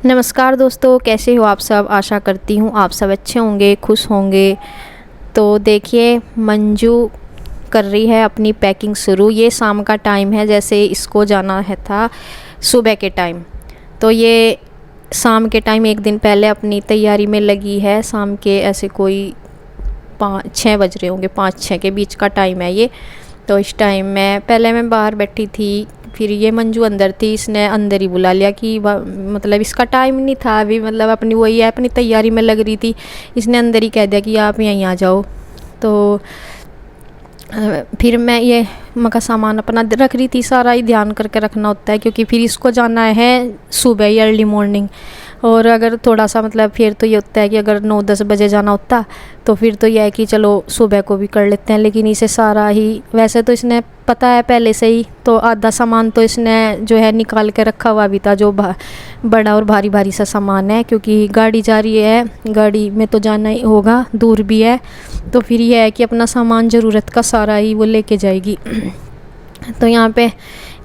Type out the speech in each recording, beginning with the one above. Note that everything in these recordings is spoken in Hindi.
नमस्कार दोस्तों, कैसे हो आप सब। आशा करती हूँ आप सब अच्छे होंगे, खुश होंगे। तो देखिए, मंजू कर रही है अपनी पैकिंग शुरू। ये शाम का टाइम है, जैसे इसको जाना है था सुबह के टाइम, तो ये शाम के टाइम एक दिन पहले अपनी तैयारी में लगी है। शाम के ऐसे कोई 5-6 बज रहे होंगे, 5-6 के बीच का टाइम है ये। तो इस टाइम में पहले मैं बाहर बैठी थी, फिर ये मंजू अंदर थी, इसने अंदर ही बुला लिया कि मतलब इसका टाइम नहीं था अभी, मतलब अपनी वही है, अपनी तैयारी में लग रही थी। इसने अंदर ही कह दिया कि आप यहीं आ जाओ। तो फिर मैं ये मका सामान अपना रख रही थी। सारा ही ध्यान करके रखना होता है, क्योंकि फिर इसको जाना है सुबह ही, अर्ली मॉर्निंग। और अगर थोड़ा सा मतलब फिर तो ये होता है कि अगर 9-10 बजे जाना होता तो फिर तो यह है कि चलो सुबह को भी कर लेते हैं। लेकिन इसे सारा ही, वैसे तो इसने पता है पहले से ही, तो आधा सामान तो इसने जो है निकाल के रखा हुआ भी था, जो बड़ा और भारी भारी सा सामान है, क्योंकि गाड़ी जा रही है, गाड़ी में तो जाना ही होगा, दूर भी है। तो फिर यह है कि अपना सामान ज़रूरत का सारा ही वो लेके जाएगी। तो यहाँ पे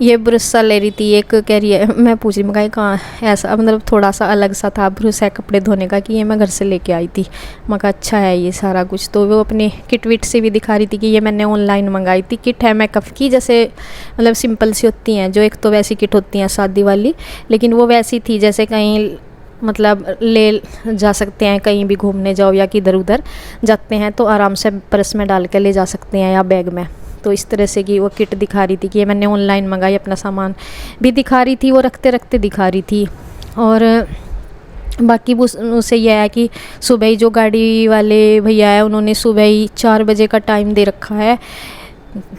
ये ब्रश सा ले रही थी, एक कह रही है, मैं पूछ रही मैं कहाँ ऐसा, मतलब थोड़ा सा अलग सा था ब्रश है कपड़े धोने का, कि ये मैं घर से लेके आई थी। मैं कहा अच्छा है ये सारा कुछ। तो वो अपने किट विट से भी दिखा रही थी कि ये मैंने ऑनलाइन मंगाई थी। किट है मेकअप की, जैसे मतलब सिंपल सी होती हैं, जो एक तो वैसी किट होती हैं शादी वाली, लेकिन वो वैसी थी जैसे कहीं मतलब ले जा सकते हैं, कहीं भी घूमने जाओ या किधर उधर जाते हैं तो आराम से पर्स में डाल के ले जा सकते हैं या बैग में। तो इस तरह से कि वो किट दिखा रही थी कि ये मैंने ऑनलाइन मंगाई, अपना सामान भी दिखा रही थी, वो रखते रखते दिखा रही थी। और बाकी उसे यह है कि सुबह ही जो गाड़ी वाले भैया है, उन्होंने सुबह ही 4 बजे का टाइम दे रखा है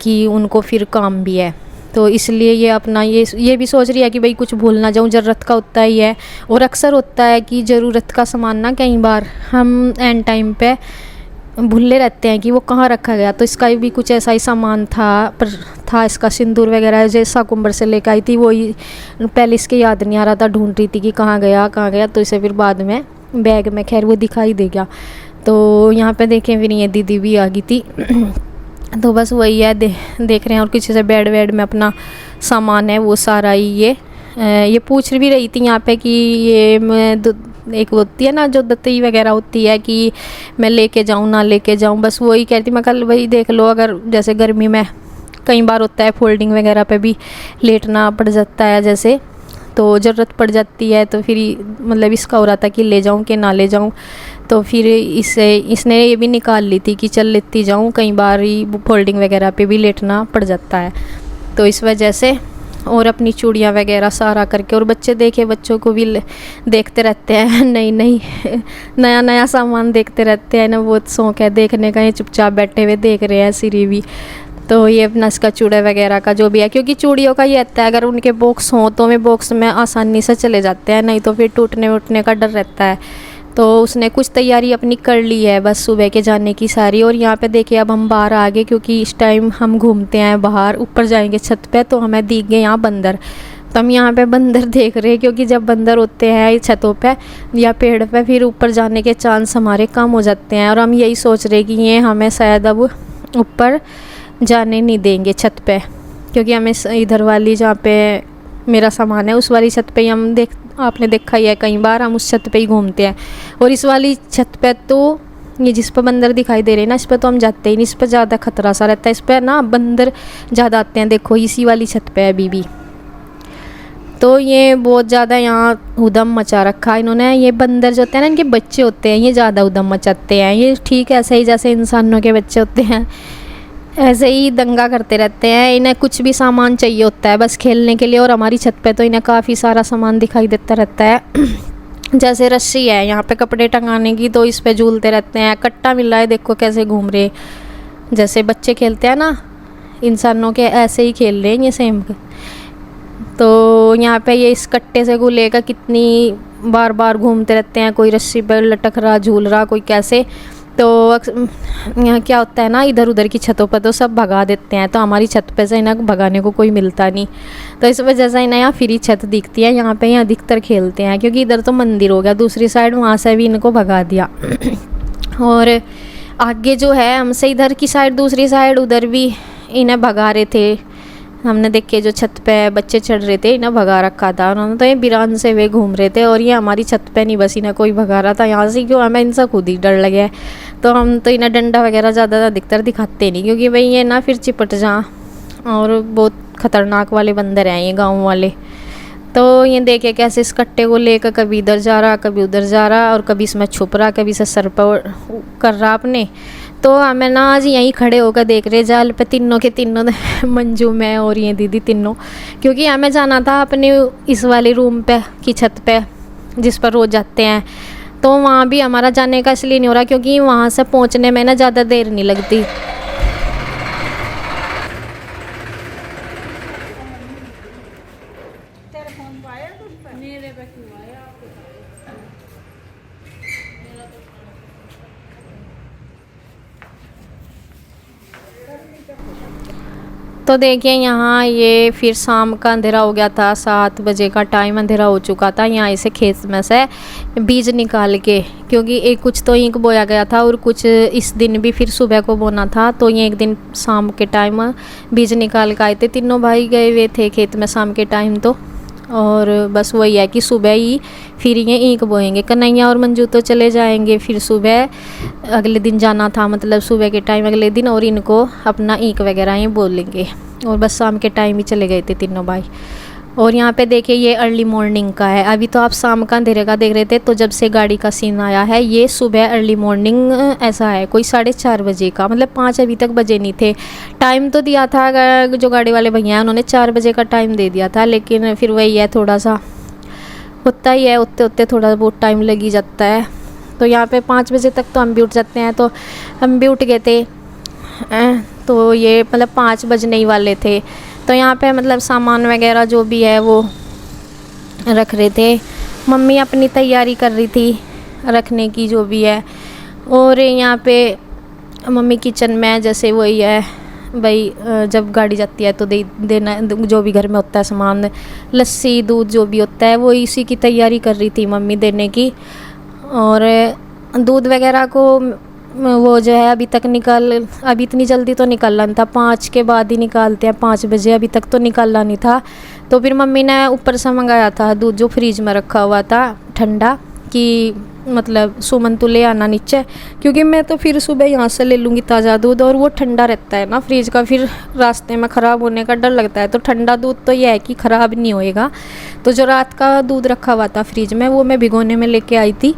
कि उनको फिर काम भी है। तो इसलिए ये अपना ये भी सोच रही है कि भाई कुछ भूल ना जाऊँ, ज़रूरत का होता ही है। और अक्सर होता है कि ज़रूरत का सामान ना कई बार हम एंड टाइम पे भूले रहते हैं कि वो कहाँ रखा गया। तो इसका भी कुछ ऐसा ही सामान था, पर था इसका सिंदूर वगैरह, जैसा कुंबर से लेकर आई थी वही, पहले इसके याद नहीं आ रहा था, ढूंढ रही थी कि कहाँ गया कहाँ गया। तो इसे फिर बाद में बैग में खैर वो दिखाई दे गया। तो यहाँ पे देखें फिर ये दीदी भी आ गई थी। तो बस वही है, देख रहे हैं। और किसी से बेड वेड में अपना सामान है वो सारा ही ये पूछ भी रही थी यहाँ पे कि ये मैं एक होती है ना जो दत्ती वगैरह होती है कि मैं लेके जाऊँ ना लेके जाऊँ, बस वही कहती। मैं कल वही देख लो, अगर जैसे गर्मी में कई बार होता है फोल्डिंग वगैरह पे भी लेटना पड़ जाता है, जैसे तो ज़रूरत पड़ जाती है। तो फिर मतलब इसका हो रहा था कि ले जाऊँ कि ना ले जाऊँ। तो फिर इसने ये भी निकाल ली थी कि चल लेती जाऊँ, कई बार ही फोल्डिंग वगैरह पे भी लेटना पड़ जाता है, तो इस वजह से। और अपनी चूड़ियाँ वगैरह सारा करके, और बच्चे देखे, बच्चों को भी देखते रहते हैं नई नई नया नया सामान देखते रहते हैं ना, बहुत शौक है देखने का। ये चुपचाप बैठे हुए देख रहे हैं सिरी भी। तो ये अपना इसका चूड़े वगैरह का जो भी है, क्योंकि चूड़ियों का ये रहता है अगर उनके बॉक्स हों तो वे बॉक्स में आसानी से चले जाते हैं, नहीं तो फिर टूटने वूटने का डर रहता है। तो उसने कुछ तैयारी अपनी कर ली है बस सुबह के जाने की सारी। और यहाँ पे देखिए अब हम बाहर आ गए, क्योंकि इस टाइम हम घूमते हैं बाहर, ऊपर जाएंगे छत पे तो हमें दिख गए यहाँ बंदर। तो हम यहाँ पे बंदर देख रहे हैं, क्योंकि जब बंदर होते हैं छतों पे या पेड़ पे, फिर ऊपर जाने के चांस हमारे कम हो जाते हैं। और हम यही सोच रहे कि ये हमें शायद अब ऊपर जाने नहीं देंगे छत पे, क्योंकि हमें इधर वाली जहाँ पे मेरा सामान है उस वाली छत पे ही हम आपने देखा ही है कई बार, हम उस छत पे ही घूमते हैं। और इस वाली छत पे तो ये जिस पर बंदर दिखाई दे रहे हैं ना, इस पर तो हम जाते ही नहीं, इस पर ज़्यादा खतरा सा रहता है, इस पर ना बंदर ज़्यादा आते हैं। देखो इसी वाली छत पे है अभी भी। तो ये बहुत ज़्यादा यहाँ उदम मचा रखा है इन्होंने। ये बंदर जो होते हैं ना, इनके बच्चे होते हैं, ये ज़्यादा उदम मचाते हैं। ये ठीक है, ऐसे ही जैसे इंसानों के बच्चे होते हैं ऐसे ही दंगा करते रहते हैं। इन्हें कुछ भी सामान चाहिए होता है बस खेलने के लिए। और हमारी छत पे तो इन्हें काफ़ी सारा सामान दिखाई देता रहता है। जैसे रस्सी है यहाँ पे कपड़े टंगाने की, तो इस पे झूलते रहते हैं। कट्टा मिल रहा है, देखो कैसे घूम रहे, जैसे बच्चे खेलते हैं ना इंसानों के, ऐसे ही खेल रहे हैं ये सेम। तो यहाँ पे ये इस कट्टे से को लेकर कितनी बार बार घूमते रहते हैं, कोई रस्सी पर लटक रहा, झूल रहा, कोई कैसे। तो यहाँ क्या होता है ना, इधर उधर की छतों पर तो सब भगा देते हैं, तो हमारी छत पे से इन्हें भगाने को कोई मिलता नहीं। तो इस वजह से इन्हें यहाँ फ्री छत दिखती है, यहाँ पे अधिकतर खेलते हैं, क्योंकि इधर तो मंदिर हो गया, दूसरी साइड वहाँ से भी इनको भगा दिया। और आगे जो है हमसे इधर की साइड, दूसरी साइड उधर भी इन्हें भगा रहे थे हमने देखे जो छत पे बच्चे चढ़ रहे थे, इन्हें भगा रखा था उन्होंने, तो ये बिरान से वे घूम रहे थे और ये हमारी छत पे नहीं बस इन्हें कोई भगा रहा था यहाँ से, क्यों हमें इनसे खुद ही डर लगे। तो हम तो इन्हें डंडा वगैरह ज़्यादा अधिकतर दिखाते नहीं, क्योंकि भाई ये ना फिर चिपट जा, और बहुत ख़तरनाक वाले बंदर हैं ये गाँव वाले। तो ये देखे कैसे इस कट्टे को लेकर कभी इधर जा रहा कभी उधर जा रहा, और कभी इसमें छुप रहा कभी से सर पर कर रहा अपने। तो हमें ना आज यहीं खड़े होकर देख रहे जाल पे तीनों के तीनों मंजू, मैं और ये दीदी तीनों, क्योंकि हमें जाना था अपने इस वाले रूम पे की छत पे जिस पर रोज़ जाते हैं। तो वहाँ भी हमारा जाने का इसलिए नहीं हो रहा क्योंकि वहाँ से पहुँचने में ना ज़्यादा देर नहीं लगती। तो देखिए यहाँ ये फिर शाम का अंधेरा हो गया था, 7 बजे का टाइम अंधेरा हो चुका था। यहाँ इसे खेत में से बीज निकाल के, क्योंकि एक कुछ तो ईंख बोया गया था और कुछ इस दिन भी फिर सुबह को बोना था, तो ये एक दिन शाम के टाइम बीज निकाल के आए थे। तीनों भाई गए हुए थे खेत में शाम के टाइम, तो और बस वही है कि सुबह ही फिर ये ईंख बोएंगे। कन्हैया और मंजू तो चले जाएंगे फिर सुबह, अगले दिन जाना था मतलब सुबह के टाइम अगले दिन, और इनको अपना ईंख वगैरह ही बोलेंगे। और बस शाम के टाइम ही चले गए थे तीनों भाई। और यहाँ पे देखिए ये अर्ली मॉर्निंग का है, अभी तो आप शाम का अंधेरे का देख रहे थे, तो जब से गाड़ी का सीन आया है ये सुबह अर्ली मॉर्निंग ऐसा है, कोई 4:30 बजे का, मतलब 5 अभी तक बजे नहीं थे। टाइम तो दिया था जो गाड़ी वाले भैया हैं उन्होंने 4 बजे का टाइम दे दिया था, लेकिन फिर वही है थोड़ा सा होता ही है, उतने उतने थोड़ा बहुत टाइम लग ही जाता है। तो यहाँ पे 5 बजे तक तो हम भी उठ जाते हैं, तो हम भी उठ गए थे। तो ये मतलब 5 बजने ही वाले थे। तो यहाँ पे मतलब सामान वगैरह जो भी है वो रख रहे थे, मम्मी अपनी तैयारी कर रही थी रखने की जो भी है। और यहाँ पे मम्मी किचन में जैसे वही है भाई, जब गाड़ी जाती है तो देना जो भी घर में होता है सामान, लस्सी दूध जो भी होता है वो इसी की तैयारी कर रही थी मम्मी देने की। और दूध वगैरह को वो जो है अभी इतनी जल्दी तो निकालना नहीं था, 5 के बाद ही निकालते हैं, 5 बजे, अभी तक तो निकालना नहीं था। तो फिर मम्मी ने ऊपर से मंगाया था दूध जो फ्रिज में रखा हुआ था ठंडा, कि मतलब सुमन तो ले आना नीचे, क्योंकि मैं तो फिर सुबह यहाँ से ले लूँगी ताज़ा दूध, और वो ठंडा रहता है ना फ्रिज का, फिर रास्ते में ख़राब होने का डर लगता है। तो ठंडा दूध तो यह है कि ख़राब नहीं होएगा। तो जो रात का दूध रखा हुआ था फ्रिज में वो मैं भिगोने में लेके आई थी,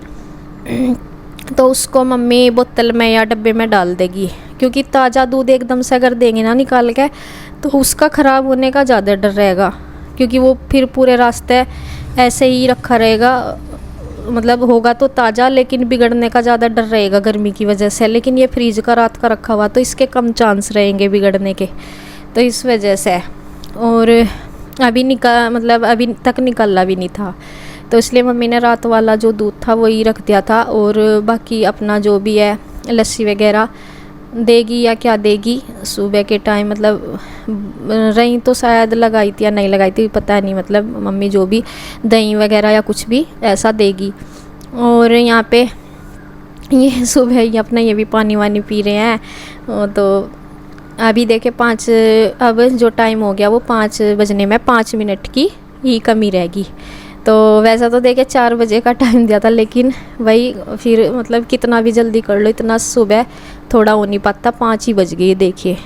तो उसको मम्मी बोतल में या डब्बे में डाल देगी, क्योंकि ताज़ा दूध एकदम से अगर देंगे ना निकाल के तो उसका ख़राब होने का ज़्यादा डर रहेगा, क्योंकि वो फिर पूरे रास्ते ऐसे ही रखा रहेगा, मतलब होगा तो ताज़ा लेकिन बिगड़ने का ज़्यादा डर रहेगा गर्मी की वजह से। लेकिन ये फ्रिज का रात का रखा हुआ तो इसके कम चांस रहेंगे बिगड़ने के, तो इस वजह से। और अभी तक निकला भी नहीं था, तो इसलिए मम्मी ने रात वाला जो दूध था वही रख दिया था, और बाकी अपना जो भी है लस्सी वगैरह देगी या क्या देगी सुबह के टाइम, मतलब रही तो शायद लगाई थी या नहीं लगाई थी पता नहीं, मतलब मम्मी जो भी दही वगैरह या कुछ भी ऐसा देगी। और यहाँ पे ये सुबह ही अपना ये भी पानी वानी पी रहे हैं। तो अभी देखे 5 अब जो टाइम हो गया वो 5 बजने में 5 मिनट की ही कमी रहेगी। तो वैसा तो देखे 4 बजे का टाइम दिया था, लेकिन वही फिर मतलब कितना भी जल्दी कर लो इतना सुबह थोड़ा हो नहीं पाता, 5 ही बज गए देखिए,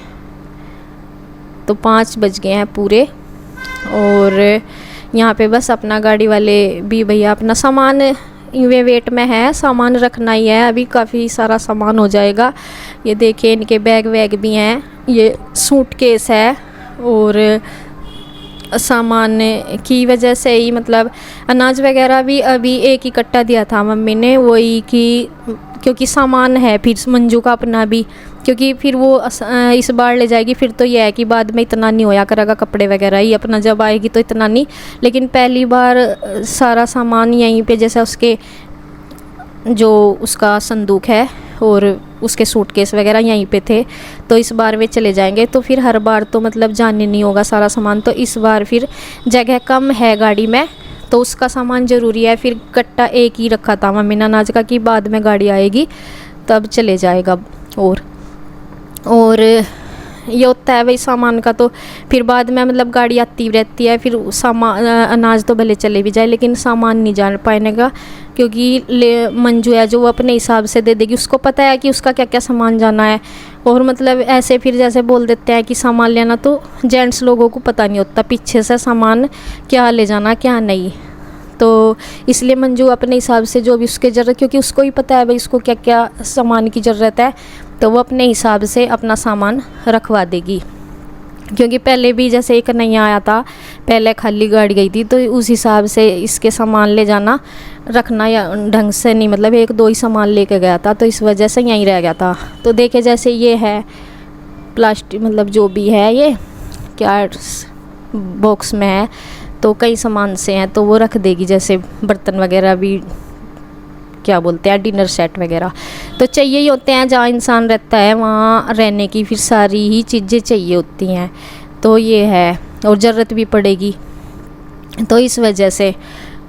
तो 5 बज गए हैं पूरे। और यहाँ पे बस अपना गाड़ी वाले भी भैया अपना सामान वे वेट में है, सामान रखना ही है, अभी काफ़ी सारा सामान हो जाएगा। ये देखिए इनके बैग वैग भी हैं, ये सूटकेस है, और सामान की वजह से ही मतलब अनाज वगैरह भी अभी एक ही कट्टा दिया था मम्मी ने, वही कि क्योंकि सामान है फिर मंजू का अपना भी, क्योंकि फिर वो इस बार ले जाएगी, फिर तो यह है कि बाद में इतना नहीं होया करेगा, कपड़े वगैरह ही अपना जब आएगी तो इतना नहीं, लेकिन पहली बार सारा सामान यहीं पे जैसे उसके जो उसका संदूक है और उसके सूटकेस वगैरह यहीं पे थे, तो इस बार वे चले जाएंगे, तो फिर हर बार तो मतलब जाने नहीं होगा सारा सामान, तो इस बार फिर जगह कम है गाड़ी में तो उसका सामान ज़रूरी है, फिर कट्टा एक ही रखा था मम्मी ने अनाज का कि बाद में गाड़ी आएगी तब चले जाएगा। और ये होता है भाई सामान का, तो फिर बाद में मतलब गाड़ी आती रहती है, फिर सामान अनाज तो भले चले भी जाए लेकिन सामान नहीं जा पाएगा, क्योंकि मंजू है जो वो अपने हिसाब से दे देगी, उसको पता है कि उसका क्या क्या सामान जाना है। और मतलब ऐसे फिर जैसे बोल देते हैं कि सामान लेना, तो जेंट्स लोगों को पता नहीं होता पीछे से सामान क्या ले जाना क्या नहीं, तो इसलिए मंजू अपने हिसाब से जो भी उसके ज़रूरत, क्योंकि उसको ही पता है भाई उसको क्या क्या सामान की ज़रूरत है, तो वो अपने हिसाब से अपना सामान रखवा देगी। क्योंकि पहले भी जैसे एक नया आया था, पहले खाली गाड़ी गई थी, तो उस हिसाब से इसके सामान ले जाना रखना या ढंग से नहीं, मतलब एक दो ही सामान लेके गया था, तो इस वजह से यहीं रह गया था। तो देखे जैसे ये है प्लास्टिक, मतलब जो भी है ये क्या बॉक्स में है, तो कई सामान से हैं, तो वो रख देगी, जैसे बर्तन वगैरह भी क्या बोलते हैं डिनर सेट वगैरह, तो चाहिए ही होते हैं। जहाँ इंसान रहता है वहाँ रहने की फिर सारी ही चीज़ें चाहिए होती हैं, तो ये है, और ज़रूरत भी पड़ेगी, तो इस वजह से।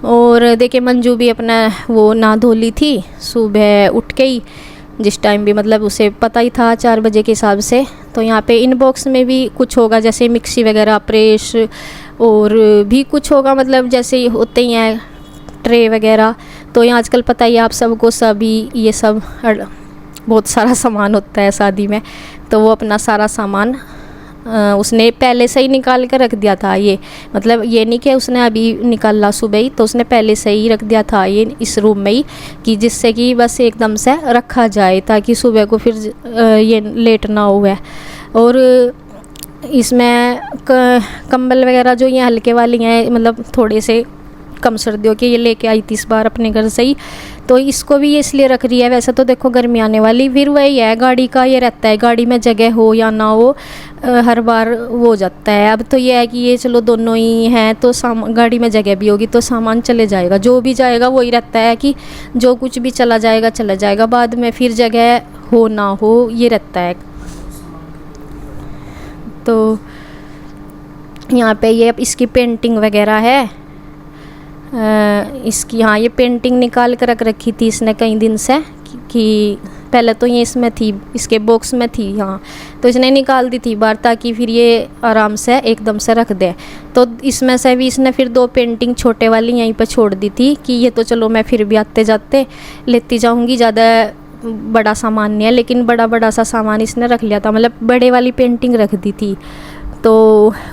और देखिए मंजू भी अपना वो नहा धो ली थी सुबह उठ के ही, जिस टाइम भी मतलब उसे पता ही था 4 बजे के हिसाब से। तो यहाँ पे इनबॉक्स में भी कुछ होगा, जैसे मिक्सी वगैरह, प्रेस और भी कुछ होगा, मतलब जैसे होते ही हैं ट्रे वगैरह। तो यहाँ आजकल पता ही है आप सबको, सभी ये सब बहुत सारा सामान होता है शादी में, तो वो अपना सारा सामान उसने पहले से ही निकाल कर रख दिया था। ये मतलब ये नहीं कि उसने अभी निकाला सुबह ही, तो उसने पहले से ही रख दिया था ये इस रूम में ही, कि जिससे कि बस एकदम से रखा जाए, ताकि सुबह को फिर ये लेट ना हुए। और इसमें कंबल वगैरह जो ये हल्के वाली हैं, मतलब थोड़े से कम सर्दियों के, ये लेके आई थी इस बार अपने घर से ही, तो इसको भी ये इसलिए रख रही है। वैसे तो देखो गर्मी आने वाली, फिर वही है गाड़ी का ये रहता है, गाड़ी में जगह हो या ना हो हर बार वो हो जाता है। अब तो ये है कि ये चलो दोनों ही हैं, तो गाड़ी में जगह भी होगी तो सामान चले जाएगा, जो भी जाएगा वही रहता है कि जो कुछ भी चला जाएगा, बाद में फिर जगह हो ना हो ये रहता है। तो यहाँ पे ये इसकी पेंटिंग वगैरह है, इसकी हाँ ये पेंटिंग निकाल कर रख रखी थी इसने कई दिन से, कि पहले तो ये इसमें थी, इसके बॉक्स में थी हाँ, तो इसने निकाल दी थी बार, ताकि फिर ये आराम से एकदम से रख दे। तो इसमें से भी इसने फिर 2 पेंटिंग छोटे वाली यहीं पर छोड़ दी थी, कि ये तो चलो मैं फिर भी आते जाते लेती जाऊँगी, ज़्यादा बड़ा सामान नहीं है, लेकिन बड़ा सा सामान इसने रख लिया था, मतलब बड़े वाली पेंटिंग रख दी थी। तो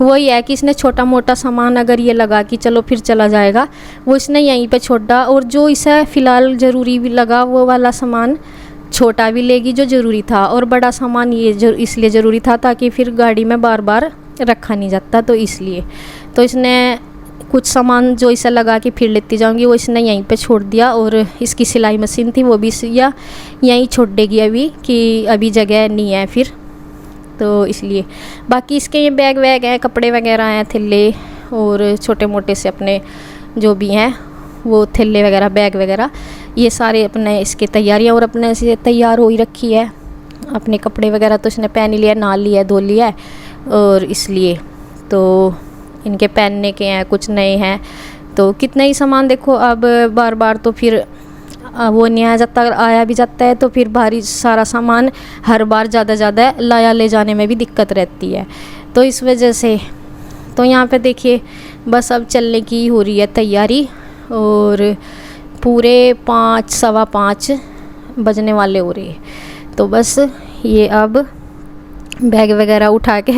वही है कि इसने छोटा मोटा सामान अगर ये लगा कि चलो फिर चला जाएगा, वो इसने यहीं पे छोड़ा, और जो इसे फ़िलहाल ज़रूरी भी लगा वो वाला सामान छोटा भी लेगी जो ज़रूरी था, और बड़ा सामान ये इसलिए ज़रूरी था ताकि फिर गाड़ी में बार बार रखा नहीं जाता, तो इसलिए। तो इसने कुछ सामान जो इसे लगा कि फिर लेती जाऊंगी वो इसने यहीं पे छोड़ दिया, और इसकी सिलाई मशीन थी वो भी या यहीं छोड़ देगी अभी, कि अभी जगह नहीं है फिर, तो इसलिए। बाकी इसके ये बैग वैग हैं, कपड़े वगैरह हैं, थैले और छोटे मोटे से अपने जो भी हैं वो थैले वगैरह, बैग वगैरह, ये सारे अपने इसके तैयारियां, और अपने से तैयार हो ही रखी है। अपने कपड़े वगैरह तो इसने पहन लिया, नहा लिया, धो लिया है, और इसलिए तो इनके पहनने के हैं, कुछ नए हैं, तो कितने ही सामान देखो। अब बार बार तो फिर वो नहीं आया जाता, आया भी जाता है तो फिर भारी सारा सामान हर बार ज़्यादा लाया ले जाने में भी दिक्कत रहती है, तो इस वजह से। तो यहाँ पे देखिए बस अब चलने की हो रही है तैयारी, और पूरे 5 सवा 5 बजने वाले हो रहे हैं। तो बस ये अब बैग वगैरह उठा के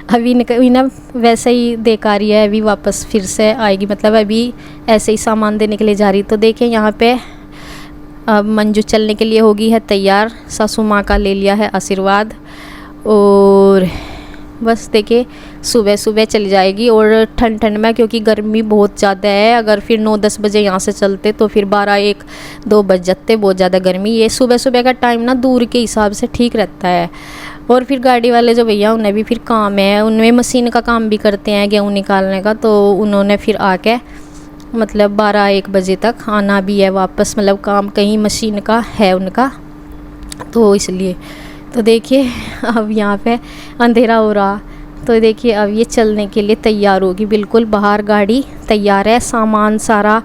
अभी ना वैसे ही देख आ रही है, अभी वापस फिर से आएगी, मतलब अभी ऐसे ही सामान देने के लिए जा रही। तो देखिए यहाँ पे अब मंजू चलने के लिए होगी है तैयार, सासू माँ का ले लिया है आशीर्वाद, और बस देखिए सुबह सुबह चली जाएगी, और ठंड में, क्योंकि गर्मी बहुत ज़्यादा है। अगर फिर 9-10 बजे यहाँ से चलते तो फिर 12-1-2 बज जाते, बहुत ज़्यादा गर्मी। ये सुबह सुबह का टाइम ना दूर के हिसाब से ठीक रहता है। और फिर गाड़ी वाले जो भैया उन्हें भी फिर काम है, उनमें मशीन का काम भी करते हैं गेहूँ निकालने का, तो उन्होंने फिर आके मतलब 12-1 बजे तक आना भी है वापस, मतलब काम कहीं मशीन का है उनका, तो इसलिए। तो देखिए अब यहाँ पे अंधेरा हो रहा, तो देखिए अब ये चलने के लिए तैयार होगी बिल्कुल। बाहर गाड़ी तैयार है, सामान सारा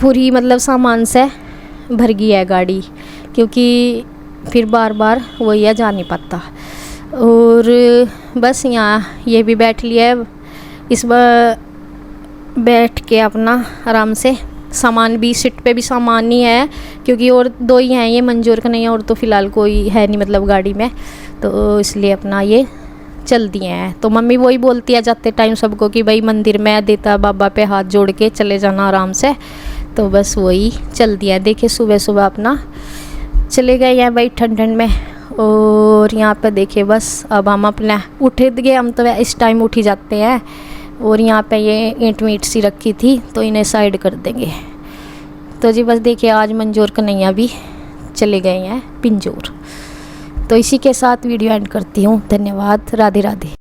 पूरी मतलब सामान से भर गई है गाड़ी, क्योंकि फिर बार बार वही है जा नहीं पाता। और बस यहाँ ये भी बैठ लिया है। इस बार बैठ के अपना आराम से, सामान भी सीट पे भी सामान नहीं है क्योंकि और 2 ही हैं, ये मंजूर का नहीं है और तो फ़िलहाल कोई है नहीं मतलब गाड़ी में, तो इसलिए अपना ये चल दिए हैं। तो मम्मी वही बोलती है जाते टाइम सबको कि भाई मंदिर में देता बाबा पे हाथ जोड़ के चले जाना आराम से, तो बस वही चल दिया है। देखिए सुबह सुबह अपना चले गए हैं भाई ठंड ठंड में। और यहाँ पे देखिए बस अब हम अपना उठ गए, हम तो इस टाइम उठ ही जाते हैं। और यहाँ पे ये ईंट मीट सी रखी थी तो इन्हें साइड कर देंगे। तो जी बस देखिए आज मंजूर कन्हैया भी चले गए हैं पिंजौर। तो इसी के साथ वीडियो एंड करती हूँ। धन्यवाद। राधे राधे।